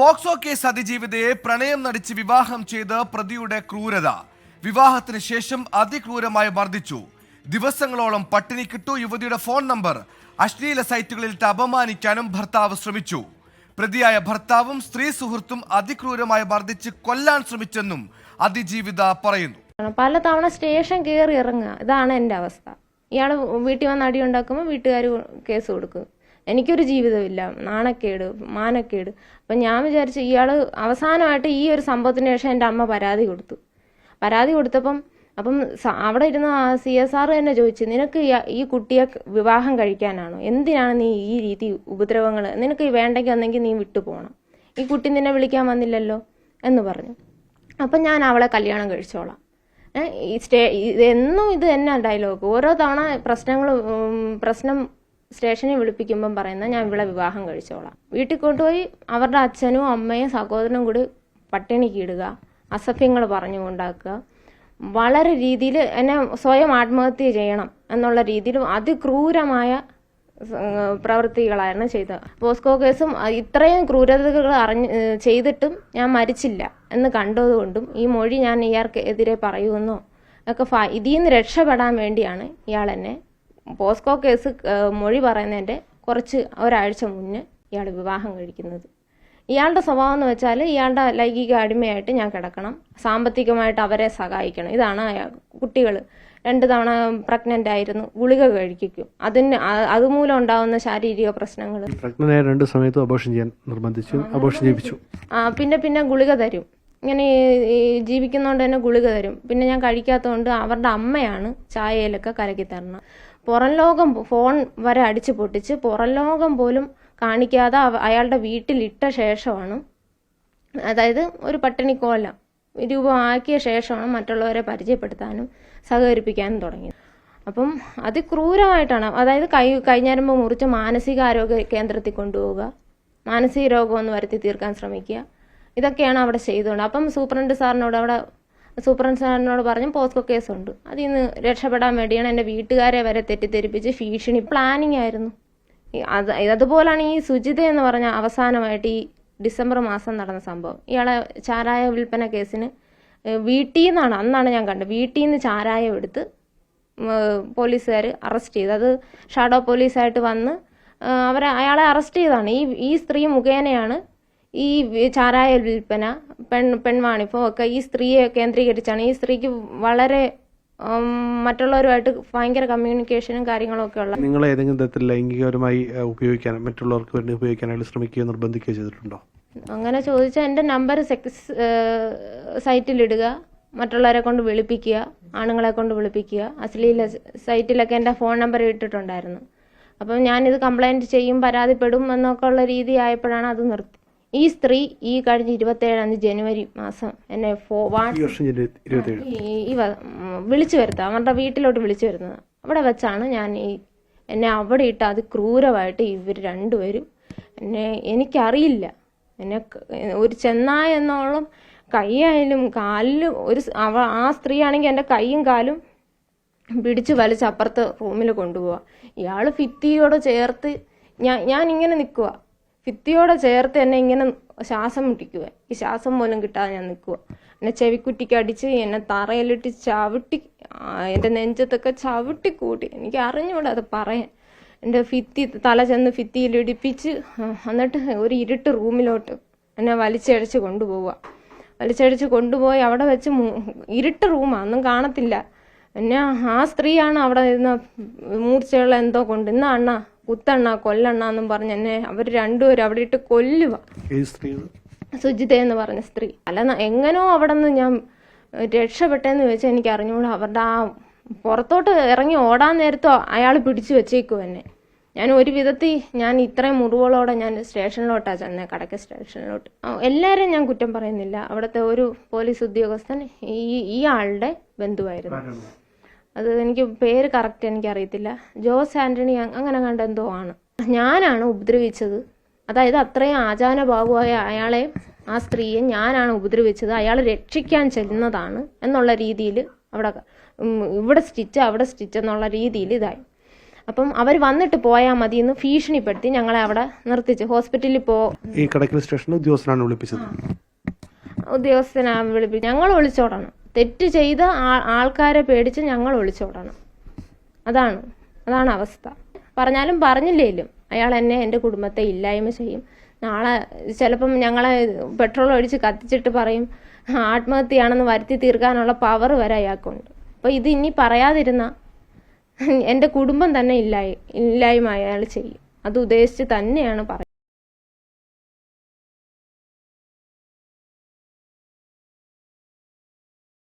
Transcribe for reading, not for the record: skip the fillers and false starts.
POCSO case അതിജീവിതയെ പ്രണയം നടിച്ച് വിവാഹം ചെയ്ത് പ്രതിയുടെ ക്രൂരത. വിവാഹത്തിന് ശേഷം അതിക്രൂരമായി മർദ്ദിച്ചു. ദിവസങ്ങളോളം പട്ടിണിക്കിട്ടു. യുവതിയുടെ ഫോൺ നമ്പർ അശ്ലീല സൈറ്റുകളിലിട്ട് അപമാനിക്കാനും ഭർത്താവ് ശ്രമിച്ചു. പ്രതിയായ ഭർത്താവും സ്ത്രീ സുഹൃത്തും അതിക്രൂരമായി മർദ്ദിച്ച് കൊല്ലാൻ ശ്രമിച്ചെന്നും അതിജീവിത പറയുന്നു. പലതവണ സ്റ്റേഷൻ കയറി ഇറങ്ങുക, ഇതാണ് എൻ്റെ അവസ്ഥ. ഇയാൾ വീട്ടിൽ വന്ന് അടി ഉണ്ടാക്കുമ്പോൾ വീട്ടുകാർ കേസ് കൊടുക്കും. എനിക്കൊരു ജീവിതമില്ല, നാണക്കേട്, മാനക്കേട്. അപ്പം ഞാൻ വിചാരിച്ചു ഇയാൾ അവസാനമായിട്ട് ഈ ഒരു സംഭവത്തിന് ശേഷം എൻ്റെ അമ്മ പരാതി കൊടുത്തപ്പം അവിടെ ഇരുന്ന CSR തന്നെ ചോദിച്ചു, നിനക്ക് ഈ കുട്ടിയെ വിവാഹം കഴിക്കാനാണോ? എന്തിനാണ് നീ ഈ രീതി ഉപദ്രവങ്ങൾ? നിനക്ക് വേണ്ടെങ്കിൽ വന്നെങ്കിൽ നീ വിട്ടുപോകണം. ഈ കുട്ടി നിന്നെ വിളിക്കാൻ വന്നില്ലല്ലോ എന്ന് പറഞ്ഞു. അപ്പം ഞാൻ അവളെ കല്യാണം കഴിച്ചോളാം. എന്നും ഇത് തന്നെ ഡയലോഗ്. ഓരോ തവണ പ്രശ്നം സ്റ്റേഷനിൽ വിളിപ്പിക്കുമ്പം പറയുന്നത് ഞാൻ ഇവിടെ വിവാഹം കഴിച്ചോളാം. വീട്ടിൽ കൊണ്ടുപോയി അവരുടെ അച്ഛനും അമ്മയും സഹോദരനും കൂടി പട്ടിണിക്കിടുക, അസഭ്യങ്ങൾ പറഞ്ഞുകൊണ്ടാക്കുക. വളരെ രീതിയിൽ എന്നെ സ്വയം ആത്മഹത്യ ചെയ്യണം എന്നുള്ള രീതിയിൽ അതിക്രൂരമായ പ്രവൃത്തികളായിരുന്നു ചെയ്തത്. പോസ്കോ കേസും ഇത്രയും ക്രൂരതകൾ ചെയ്തിട്ടും ഞാൻ മരിച്ചില്ല എന്ന് കണ്ടതുകൊണ്ടും ഈ മൊഴി ഞാൻ ഇയാൾക്കെതിരെ പറയുമെന്നോ ഒക്കെ ഇതിൽ നിന്ന് രക്ഷപ്പെടാൻ വേണ്ടിയാണ് ഇയാൾ എന്നെ പോസ്കോ കേസ് മൊഴി പറയുന്നതിൻ്റെ ഒരാഴ്ച മുന്നേ ഇയാൾ വിവാഹം കഴിക്കുന്നത്. ഇയാളുടെ സ്വഭാവം എന്ന് വെച്ചാൽ ഇയാളുടെ ലൈംഗിക അടിമയായിട്ട് ഞാൻ കിടക്കണം, സാമ്പത്തികമായിട്ട് അവരെ സഹായിക്കണം. ഇതാണ് കുട്ടികൾ 2 തവണ പ്രഗ്നന്റ് ആയിരുന്നു, ഗുളിക കഴിക്കും. അതുമൂലം ഉണ്ടാവുന്ന ശാരീരിക പ്രശ്നങ്ങൾ. പ്രഗ്നന്റായ 2 സമയത്തും അബോർഷൻ ചെയ്യാൻ നിർബന്ധിച്ചു, അബോർഷൻ ചെയ്യിപ്പിച്ചു. പിന്നെ ഗുളിക തരും. ഇങ്ങനെ ജീവിക്കുന്നതുകൊണ്ട് തന്നെ ഗുളിക തരും. പിന്നെ ഞാൻ കഴിക്കാത്തതുകൊണ്ട് അവരുടെ അമ്മയാണ് ചായയിലൊക്കെ കലക്കി തരണം. പുറം ലോകം ഫോൺ വരെ അടിച്ചു പൊട്ടിച്ച് പുറം ലോകം പോലും കാണിക്കാതെ അയാളുടെ വീട്ടിലിട്ട ശേഷമാണ്, അതായത് ഒരു പട്ടിണിക്കോലം രൂപമാക്കിയ ശേഷമാണ് മറ്റുള്ളവരെ പരിചയപ്പെടുത്താനും സഹകരിപ്പിക്കാനും തുടങ്ങിയത്. അപ്പം അതിക്രൂരമായിട്ടാണ്, അതായത് കൈഞ്ഞരമ്പ് മുറിച്ച് മാനസികാരോഗ്യ കേന്ദ്രത്തിൽ കൊണ്ടുപോവുക, മാനസിക രോഗമൊന്ന് വരുത്തി തീർക്കാൻ ശ്രമിക്കുക. ഇതൊക്കെയാണ് അവിടെ ചെയ്തുകൊണ്ട്. അപ്പം സൂപ്രണ്ട് സാറിനോട് പറഞ്ഞു പോസ്കോ കേസുണ്ട്, അതിൽ നിന്ന് രക്ഷപ്പെടാൻ വേണ്ടിയാണ് എൻ്റെ വീട്ടുകാരെ വരെ തെറ്റിദ്ധരിപ്പിച്ച് ഭീഷണി പ്ലാനിങ് ആയിരുന്നു. അതുപോലാണ് ഈ സുജിത എന്ന് പറഞ്ഞ അവസാനമായിട്ട് ഈ ഡിസംബർ മാസം നടന്ന സംഭവം. ഇയാളെ ചാരായ വിൽപ്പന കേസിന് വീട്ടിൽ നിന്നാണ്, അന്നാണ് ഞാൻ കണ്ടത്, വീട്ടിൽ നിന്ന് ചാരായം എടുത്ത് പോലീസുകാർ അറസ്റ്റ് ചെയ്തു. അത് ഷാഡോ പോലീസായിട്ട് വന്ന് അയാളെ അറസ്റ്റ് ചെയ്തതാണ്. ഈ സ്ത്രീ മുഖേനയാണ് ഈ ചാരായ വിൽപ്പന, പെൺവാണിപ്പം ഒക്കെ ഈ സ്ത്രീയെ കേന്ദ്രീകരിച്ചാണ്. ഈ സ്ത്രീക്ക് വളരെ മറ്റുള്ളവരുമായിട്ട് ഭയങ്കര കമ്മ്യൂണിക്കേഷനും കാര്യങ്ങളും ഒക്കെ ഉള്ള. നിങ്ങൾ ഏതെങ്കിലും തരത്തിൽ ലൈംഗികപരമായി മറ്റുള്ളവർക്ക് വേണ്ടി ഉപയോഗിക്കാനായിട്ട് ശ്രമിക്കുകയോ നിർബന്ധിക്കുകയോ ചെയ്തിട്ടുണ്ടോ? അങ്ങനെ ചോദിച്ചാൽ എൻ്റെ നമ്പർ സെക്സ് സൈറ്റിലിടുക, മറ്റുള്ളവരെ കൊണ്ട് വിളിപ്പിക്കുക, ആണുങ്ങളെ കൊണ്ട് വിളിപ്പിക്കുക. അശ്ലീല സൈറ്റിലൊക്കെ എൻ്റെ ഫോൺ നമ്പർ ഇട്ടിട്ടുണ്ടായിരുന്നു. അപ്പം ഞാനിത് കംപ്ലൈൻറ്റ് ചെയ്യും, പരാതിപ്പെടും എന്നൊക്കെ ഉള്ള രീതി ആയപ്പോഴാണ് അത് നിർത്തി. ഈ സ്ത്രീ ഈ കഴിഞ്ഞ 27 ജനുവരി മാസം എന്നെ വിളിച്ചു വരുത്തുക, അവരുടെ വീട്ടിലോട്ട് വിളിച്ചു വരുന്നത്. അവിടെ വെച്ചാണ് എന്നെ അവിടെ ഇട്ട് അതിക്രൂരമായിട്ട് ഇവർ 2 പേരും എനിക്കറിയില്ല, എന്നെ ഒരു ചെന്നായ എന്നോളം കൈയായാലും കാലിലും ആ സ്ത്രീ ആണെങ്കിൽ എൻ്റെ കൈയും കാലും പിടിച്ച് വലിച്ച് അപ്പുറത്തെ റൂമിൽ കൊണ്ടുപോവുക. ഇയാൾ ഭിത്തിയോട് ചേർത്ത് ഞാനിങ്ങനെ നിൽക്കുക, ഭിത്തിയോടെ ചേർത്ത് എന്നെ ഇങ്ങനെ ശ്വാസം മുട്ടിക്കുക. ഈ ശ്വാസം പോലും കിട്ടാതെ ഞാൻ നിൽക്കുക. എന്നെ ചെവിക്കുറ്റിക്ക് അടിച്ച് എന്നെ തറയിലിട്ട് ചവിട്ടി, എൻ്റെ നെഞ്ചത്തൊക്കെ ചവിട്ടി കൂട്ടി. എനിക്ക് അറിഞ്ഞൂടാ അത് പറയാൻ. എൻ്റെ തല ചെന്ന് ഭിത്തിയിൽ ഇടിപ്പിച്ച് എന്നിട്ട് ഒരു ഇരുട്ട് റൂമിലോട്ട് എന്നെ വലിച്ചടിച്ച് കൊണ്ടുപോയി അവിടെ വെച്ച് ഇരുട്ട് റൂമാണ്, ഒന്നും കാണത്തില്ല. എന്നെ ആ സ്ത്രീയാണ് അവിടെ ഇരുന്ന മൂർച്ചയുള്ള എന്തോ കൊണ്ട് ഇന്ന അണ്ണ കുത്തണ്ണ കൊല്ലണ്ണ എന്നും പറഞ്ഞ് എന്നെ അവർ 2 പേരും അവിടെ ഇട്ട് കൊല്ലുക. സുജിത എന്ന് പറഞ്ഞ സ്ത്രീ. എങ്ങനോ അവിടെ നിന്ന് ഞാൻ രക്ഷപ്പെട്ടെന്ന് ചോദിച്ചാൽ എനിക്ക് അറിഞ്ഞൂടാ. അവരുടെ ആ പുറത്തോട്ട് ഇറങ്ങി ഓടാൻ നേരത്തോ അയാൾ പിടിച്ചു വെച്ചേക്കും എന്നെ. ഞാൻ ഒരു വിധത്തിൽ ഇത്രയും മുറിവുകളോടെ ഞാൻ സ്റ്റേഷനിലോട്ടാണ് ചെന്നേ, കടക്ക സ്റ്റേഷനിലോട്ട്. എല്ലാവരെയും ഞാൻ കുറ്റം പറയുന്നില്ല. അവിടുത്തെ ഒരു പോലീസ് ഉദ്യോഗസ്ഥൻ ഈ ആളുടെ ബന്ധുവായിരുന്നു. അത് എനിക്ക് പേര് കറക്റ്റ് എനിക്കറിയത്തില്ല, ജോസ് ആന്റണി അങ്ങനെ കണ്ട എന്തോ ആണ്. ഞാനാണ് ഉപദ്രവിച്ചത്. അതായത് അത്രയും ആചാരബാഹുവായ അയാളെ, ആ സ്ത്രീയെ ഞാനാണ് ഉപദ്രവിച്ചത്. അയാൾ രക്ഷിക്കാൻ ചെല്ലുന്നതാണ് എന്നുള്ള രീതിയിൽ ഇവിടെ സ്റ്റിച്ച് അവിടെ സ്റ്റിച്ച് എന്നുള്ള രീതിയിൽ ഇതായി. അപ്പം അവർ വന്നിട്ട് പോയാൽ മതി എന്ന് ഭീഷണിപ്പെടുത്തി ഞങ്ങളെ അവിടെ നിർത്തിച്ച് ഹോസ്പിറ്റലിൽ ഈ കടയ്ക്കൽ സ്റ്റേഷനിൽ ഉദ്യോഗസ്ഥനാണ് വിളിപ്പിച്ചത്. ഉദ്യോഗസ്ഥനാ വിളിപ്പിച്ച് ഞങ്ങൾ ഒളിച്ചോടണം. തെറ്റ് ചെയ്ത ആൾക്കാരെ പേടിച്ച് ഞങ്ങൾ ഒളിച്ചോടണം. അതാണ് അവസ്ഥ. പറഞ്ഞാലും പറഞ്ഞില്ലേലും അയാൾ എന്നെ എൻ്റെ കുടുംബത്തെ ഇല്ലായ്മ ചെയ്യും. നാളെ ചിലപ്പം ഞങ്ങളെ പെട്രോൾ ഒഴിച്ച് കത്തിച്ചിട്ട് പറയും ആത്മഹത്യയാണെന്ന് വരുത്തി തീർക്കാനുള്ള പവർ വരെ അയാൾക്കുണ്ട്. അപ്പോൾ ഇത് ഇനി പറയാതിരുന്ന എൻ്റെ കുടുംബം തന്നെ ഇല്ലായ്മ അയാൾ ചെയ്യും. അത് ഉദ്ദേശിച്ച് തന്നെയാണ് പറയുന്നത്.